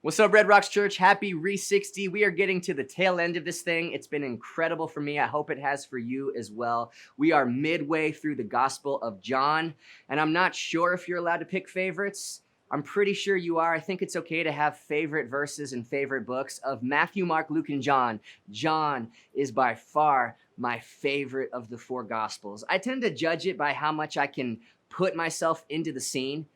What's up, Red Rocks Church? Happy RE60. We are getting to the tail end of this thing. It's been incredible for me. I hope it has for you as well. We are midway through the Gospel of John, and I'm not sure if you're allowed to pick favorites. I'm pretty sure you are. I think it's okay to have favorite verses and favorite books. Of Matthew, Mark, Luke, and John, John is by far my favorite of the four Gospels. I tend to judge it by how much I can put myself into the scene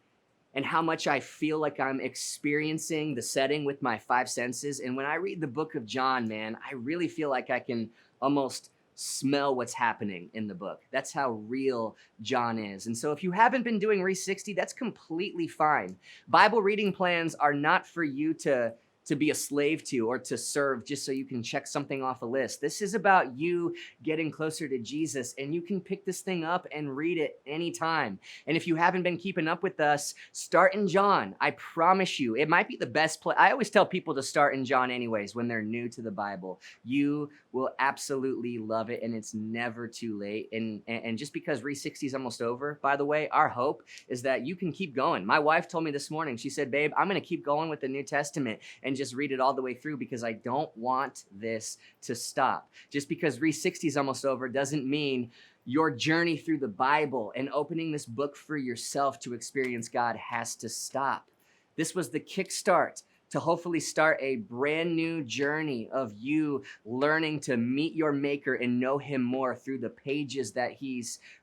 and how much I feel like I'm experiencing the setting with my five senses. And when I read the book of John, man, I really feel like I can almost smell what's happening in the book. That's how real John is. And so if you haven't been doing RE60, that's completely fine. Bible reading plans are not for you to be a slave to or to serve just so you can check something off a list. This is about you getting closer to Jesus, and you can pick this thing up and read it anytime. And if you haven't been keeping up with us, start in John. I promise you, it might be the best place. I always tell people to start in John anyways when they're new to the Bible. You will absolutely love it, and it's never too late. And just because RE60 is almost over, by the way, our hope is that you can keep going. My wife told me this morning, she said, babe, I'm going to keep going with the New Testament and just read it all the way through because I don't want this to stop. Just because RE60 is almost over doesn't mean your journey through the Bible and opening this book for yourself to experience God has to stop. This was the kickstart to hopefully start a brand new journey of you learning to meet your maker and know him more through the pages that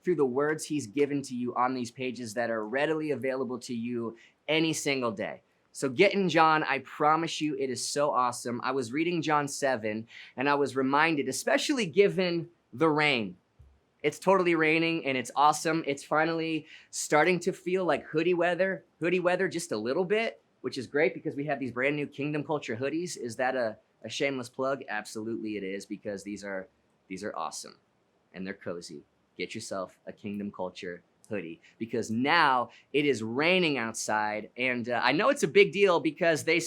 through the words he's given to you on these pages that are readily available to you any single day. So get in John. I promise you it is so awesome. I was reading John 7 and I was reminded, especially given the rain. It's totally raining and it's awesome. It's finally starting to feel like hoodie weather just a little bit, which is great because we have these brand new Kingdom Culture hoodies. Is that a shameless plug? Absolutely it is, because these are awesome and they're cozy. Get yourself a Kingdom Culture hoodie because now it is raining outside. And I know it's a big deal because they've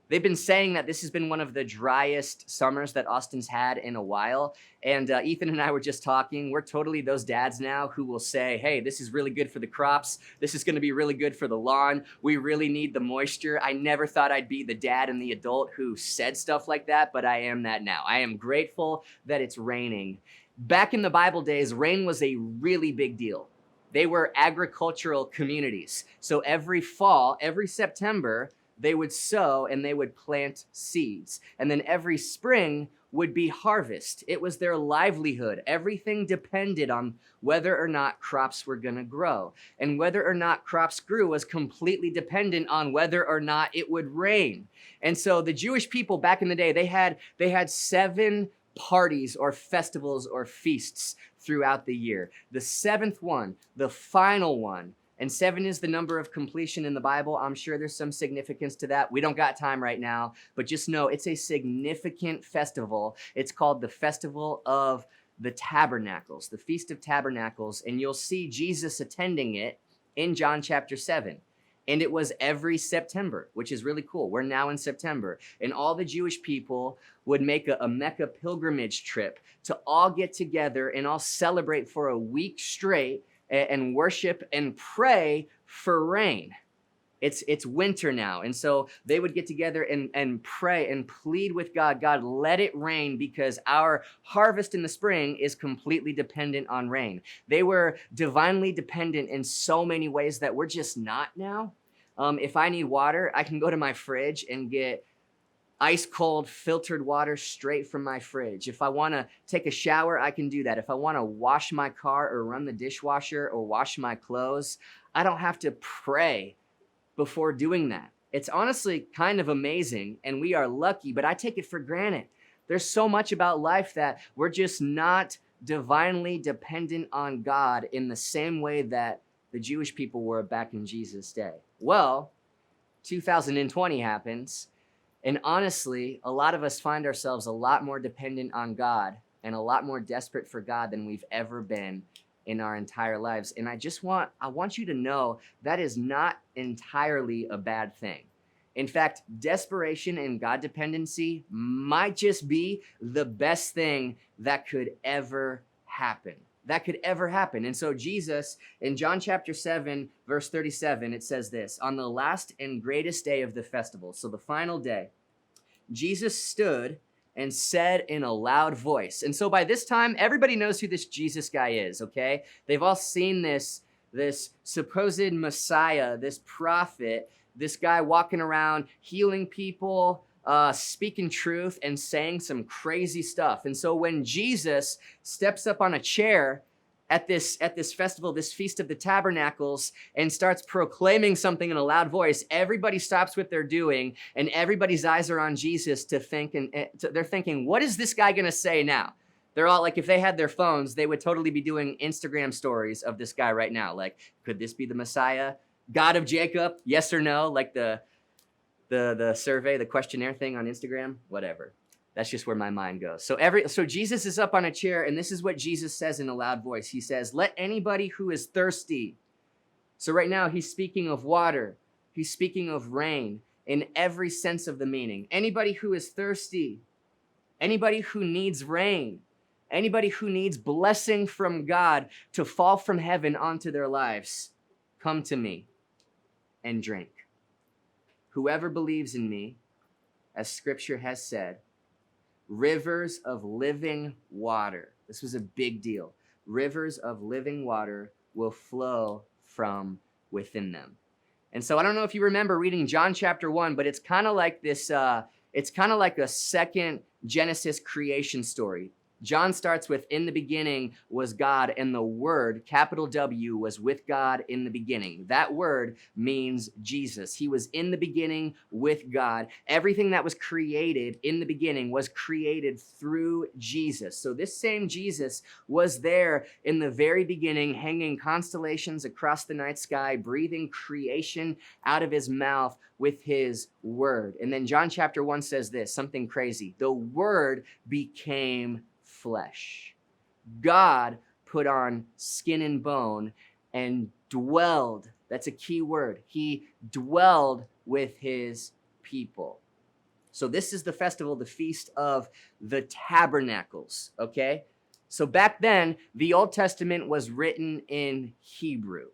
been saying that this has been one of the driest summers that Austin's had in a while. And Ethan and I were just talking. We're totally those dads now who will say, hey, this is really good for the crops. This is going to be really good for the lawn. We really need the moisture. I never thought I'd be the dad and the adult who said stuff like that, but I am that now. I am grateful that it's raining. Back in the Bible days, rain was a really big deal. They were agricultural communities. So every fall, every September, they would sow and they would plant seeds. And then every spring would be harvest. It was their livelihood. Everything depended on whether or not crops were going to grow. And whether or not crops grew was completely dependent on whether or not it would rain. And so the Jewish people back in the day, they had 7 parties or festivals or feasts throughout the year. The 7th one, the final one, and 7 is the number of completion in the Bible. I'm sure there's some significance to that. We don't got time right now, but just know it's a significant festival. It's called the Festival of the Tabernacles, the Feast of Tabernacles, and you'll see Jesus attending it in John chapter 7. And it was every September, which is really cool. We're now in September. And all the Jewish people would make a Mecca pilgrimage trip to all get together and all celebrate for a week straight and worship and pray for rain. It's winter now. And so they would get together and pray and plead with God, God, let it rain because our harvest in the spring is completely dependent on rain. They were divinely dependent in so many ways that we're just not now. If I need water, I can go to my fridge and get ice cold filtered water straight from my fridge. If I want to take a shower, I can do that. If I want to wash my car or run the dishwasher or wash my clothes, I don't have to pray before doing that. It's honestly kind of amazing, and we are lucky, but I take it for granted. There's so much about life that we're just not divinely dependent on God in the same way that the Jewish people were back in Jesus' day. Well, 2020 happens, and honestly, a lot of us find ourselves a lot more dependent on God and a lot more desperate for God than we've ever been in our entire lives. And I want you to know that is not entirely a bad thing. In fact, desperation and God dependency might just be the best thing that could ever happen. that could ever happen. And so Jesus, in John chapter 7, verse 37, it says this: on the last and greatest day of the festival, so the final day, Jesus stood and said in a loud voice. And so by this time, everybody knows who this Jesus guy is, okay? They've all seen this supposed Messiah, this prophet, this guy walking around healing people, speaking truth, and saying some crazy stuff. And so when Jesus steps up on a chair at this festival, this Feast of the Tabernacles, and starts proclaiming something in a loud voice, everybody stops what they're doing, and everybody's eyes are on Jesus they're thinking, what is this guy going to say now? They're all like, if they had their phones, they would totally be doing Instagram stories of this guy right now. Like, could this be the Messiah? God of Jacob? Yes or no? Like the survey, the questionnaire thing on Instagram, whatever. That's just where my mind goes. So Jesus is up on a chair, and this is what Jesus says in a loud voice. He says, let anybody who is thirsty. So right now he's speaking of water. He's speaking of rain in every sense of the meaning. Anybody who is thirsty, anybody who needs rain, anybody who needs blessing from God to fall from heaven onto their lives, come to me and drink. Whoever believes in me, as scripture has said, rivers of living water. This was a big deal. Rivers of living water will flow from within them. And so I don't know if you remember reading John chapter 1, but it's kind of like this, it's kind of like a second Genesis creation story. John starts with, in the beginning was God, and the Word, capital W, was with God in the beginning. That word means Jesus. He was in the beginning with God. Everything that was created in the beginning was created through Jesus. So this same Jesus was there in the very beginning, hanging constellations across the night sky, breathing creation out of his mouth with his word. And then John chapter 1 says this, something crazy. The Word became flesh. God put on skin and bone and dwelled. That's a key word. He dwelled with his people. So this is the festival, the Feast of the Tabernacles, okay? So back then, the Old Testament was written in Hebrew.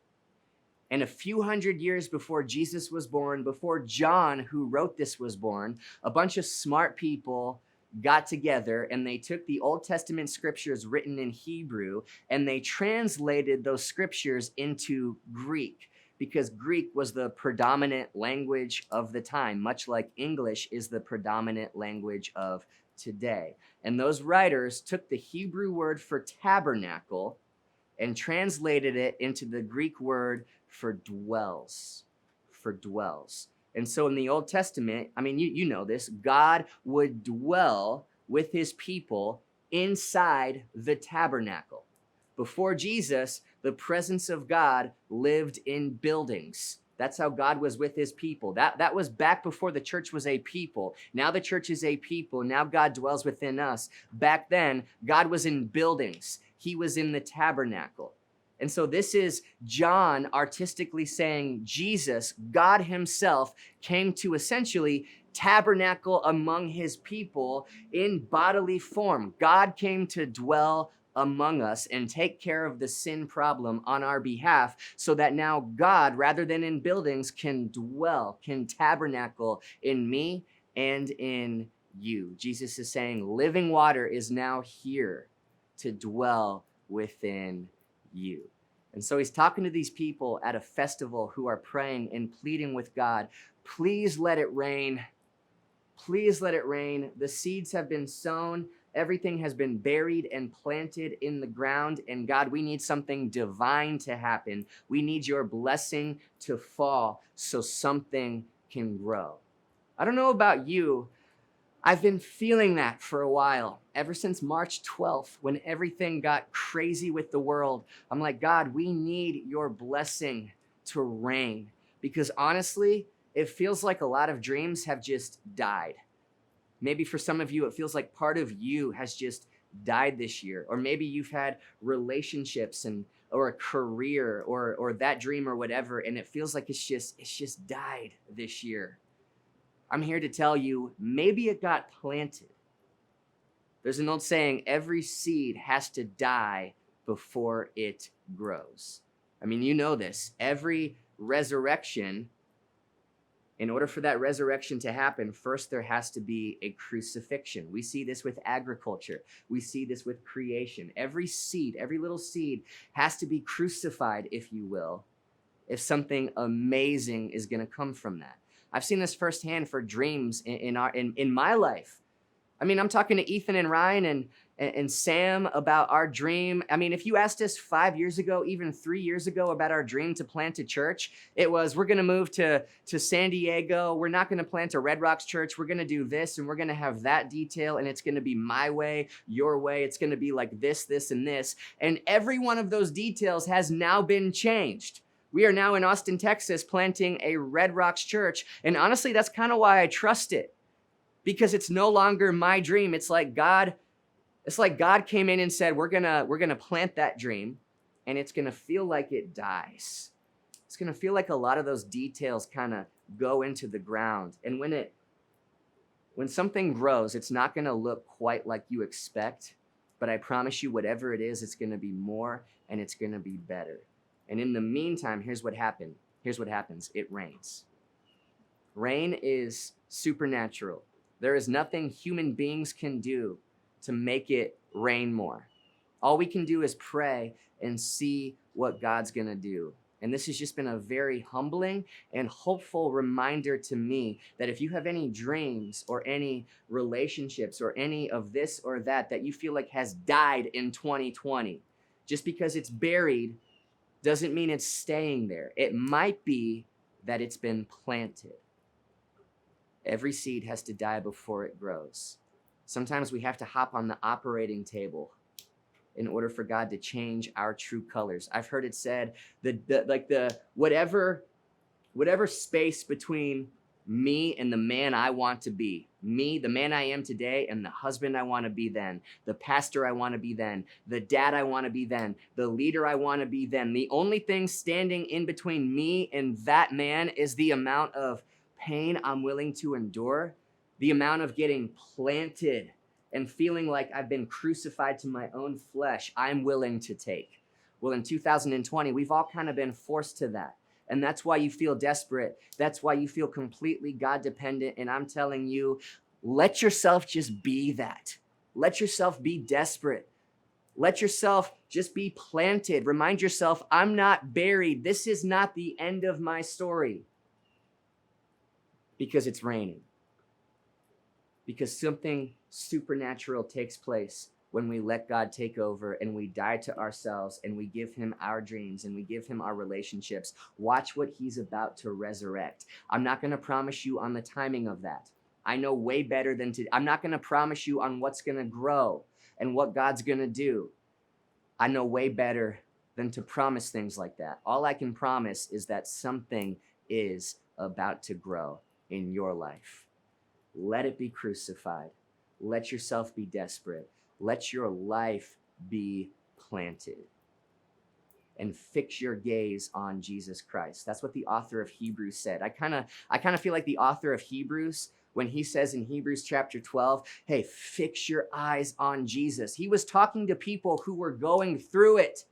And a few hundred years before Jesus was born, before John, who wrote this, was born, a bunch of smart people got together and they took the Old Testament scriptures written in Hebrew and they translated those scriptures into Greek, because Greek was the predominant language of the time, much like English is the predominant language of today. And those writers took the Hebrew word for tabernacle and translated it into the Greek word for dwells, And so in the Old Testament, I mean, you know this, God would dwell with his people inside the tabernacle. Before Jesus, the presence of God lived in buildings. That's how God was with his people. That was back before the church was a people. Now the church is a people. Now God dwells within us. Back then, God was in buildings. He was in the tabernacle. And so this is John artistically saying Jesus, God himself, came to essentially tabernacle among his people in bodily form. God came to dwell among us and take care of the sin problem on our behalf, so that now God, rather than in buildings, can dwell, can tabernacle in me and in you. Jesus is saying living water is now here to dwell within you. And so he's talking to these people at a festival who are praying and pleading with God, please let it rain. Please let it rain. The seeds have been sown. Everything has been buried and planted in the ground. And God, we need something divine to happen. We need your blessing to fall so something can grow. I don't know about you. I've been feeling that for a while, ever since March 12th, when everything got crazy with the world. I'm like, God, we need your blessing to reign, because honestly, it feels like a lot of dreams have just died. Maybe for some of you, it feels like part of you has just died this year, or maybe you've had relationships or a career or that dream or whatever, and it feels like it's just died this year. I'm here to tell you, maybe it got planted. There's an old saying, every seed has to die before it grows. I mean, you know this. Every resurrection, in order for that resurrection to happen, first there has to be a crucifixion. We see this with agriculture. We see this with creation. Every seed, every little seed has to be crucified, if you will, if something amazing is going to come from that. I've seen this firsthand for dreams in my life. I mean, I'm talking to Ethan and Ryan and Sam about our dream. I mean, if you asked us 5 years ago, even 3 years ago about our dream to plant a church, it was, we're going to move to San Diego. We're not going to plant a Red Rocks church. We're going to do this, and we're going to have that detail, and it's going to be my way, your way. It's going to be like this, this, and this. And every one of those details has now been changed. We are now in Austin, Texas, planting a Red Rocks church. And honestly, that's kind of why I trust it. Because it's no longer my dream. It's like God came in and said, we're gonna plant that dream, and it's gonna feel like it dies. It's gonna feel like a lot of those details kind of go into the ground. And when something grows, it's not gonna look quite like you expect, but I promise you, whatever it is, it's gonna be more and it's gonna be better. And in the meantime, here's what happens. It rains. Rain is supernatural. There is nothing human beings can do to make it rain more. All we can do is pray and see what God's gonna do. And this has just been a very humbling and hopeful reminder to me that if you have any dreams or any relationships or any of this or that you feel like has died in 2020, just because it's buried doesn't mean it's staying there. It might be that it's been planted. Every seed has to die before it grows. Sometimes we have to hop on the operating table in order for God to change our true colors. I've heard it said whatever space between me and the man I want to be, me, the man I am today, and the husband I want to be then, the pastor I want to be then, the dad I want to be then, the leader I want to be then. The only thing standing in between me and that man is the amount of pain I'm willing to endure, the amount of getting planted and feeling like I've been crucified to my own flesh I'm willing to take. Well, in 2020, we've all kind of been forced to that. And that's why you feel desperate. That's why you feel completely God dependent. And I'm telling you, let yourself just be that. Let yourself be desperate. Let yourself just be planted. Remind yourself, I'm not buried. This is not the end of my story. Because it's raining. Because something supernatural takes place when we let God take over and we die to ourselves and we give him our dreams and we give him our relationships. Watch what he's about to resurrect. I'm not going to promise you on the timing of that. I know way better than to. I'm not going to promise you on what's going to grow and what God's going to do. I know way better than to promise things like that. All I can promise is that something is about to grow in your life. Let it be crucified. Let yourself be desperate. Let your life be planted. And fix your gaze on Jesus Christ. That's what the author of Hebrews said. I kind of feel like the author of Hebrews, when he says in Hebrews chapter 12, hey, fix your eyes on Jesus. He was talking to people who were going through it.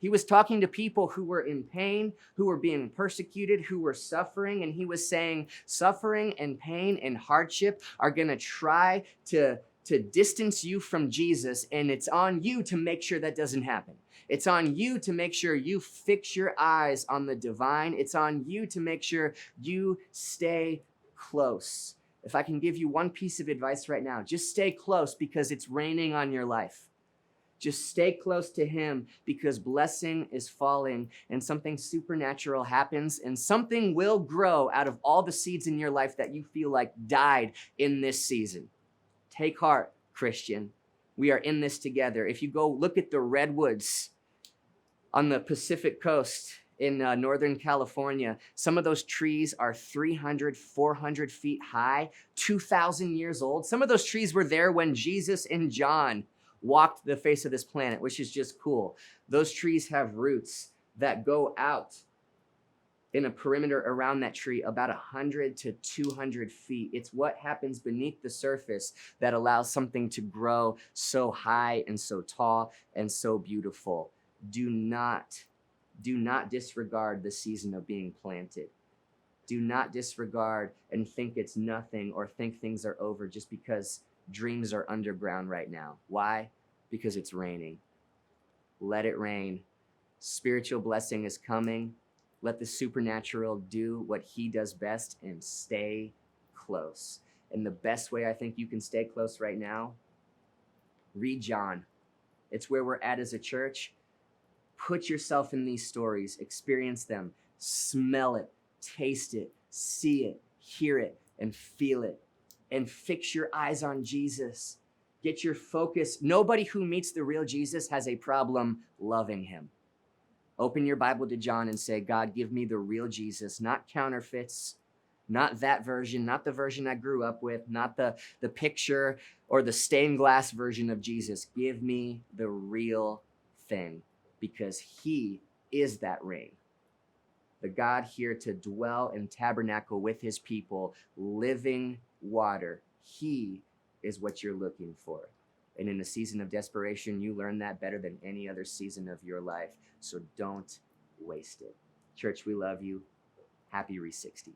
He was talking to people who were in pain, who were being persecuted, who were suffering. And he was saying suffering and pain and hardship are going to try to distance you from Jesus. And it's on you to make sure that doesn't happen. It's on you to make sure you fix your eyes on the divine. It's on you to make sure you stay close. If I can give you one piece of advice right now, just stay close because it's raining on your life. Just stay close to him because blessing is falling and something supernatural happens and something will grow out of all the seeds in your life that you feel like died in this season. Take heart, Christian. We are in this together. If you go look at the redwoods on the Pacific coast in Northern California, some of those trees are 300, 400 feet high, 2,000 years old. Some of those trees were there when Jesus and John walked the face of this planet, which is just cool. Those trees have roots that go out in a perimeter around that tree about 100 to 200 feet. It's what happens beneath the surface that allows something to grow so high and so tall and so beautiful. Do not disregard the season of being planted. Do not disregard and think it's nothing or think things are over just because dreams are underground right now. Why? Because it's raining. Let it rain. Spiritual blessing is coming. Let the supernatural do what he does best and stay close. And the best way I think you can stay close right now, read John. It's where we're at as a church. Put yourself in these stories, experience them, smell it, taste it, see it, hear it, and feel it. And fix your eyes on Jesus. Get your focus. Nobody who meets the real Jesus has a problem loving him. Open your Bible to John and say, God, give me the real Jesus, not counterfeits, not that version, not the version I grew up with, not the picture or the stained glass version of Jesus. Give me the real thing, because he is that rain. The God here to dwell and tabernacle with his people, living water. He is what you're looking for. And in a season of desperation, you learn that better than any other season of your life. So don't waste it. Church, we love you. Happy RE60.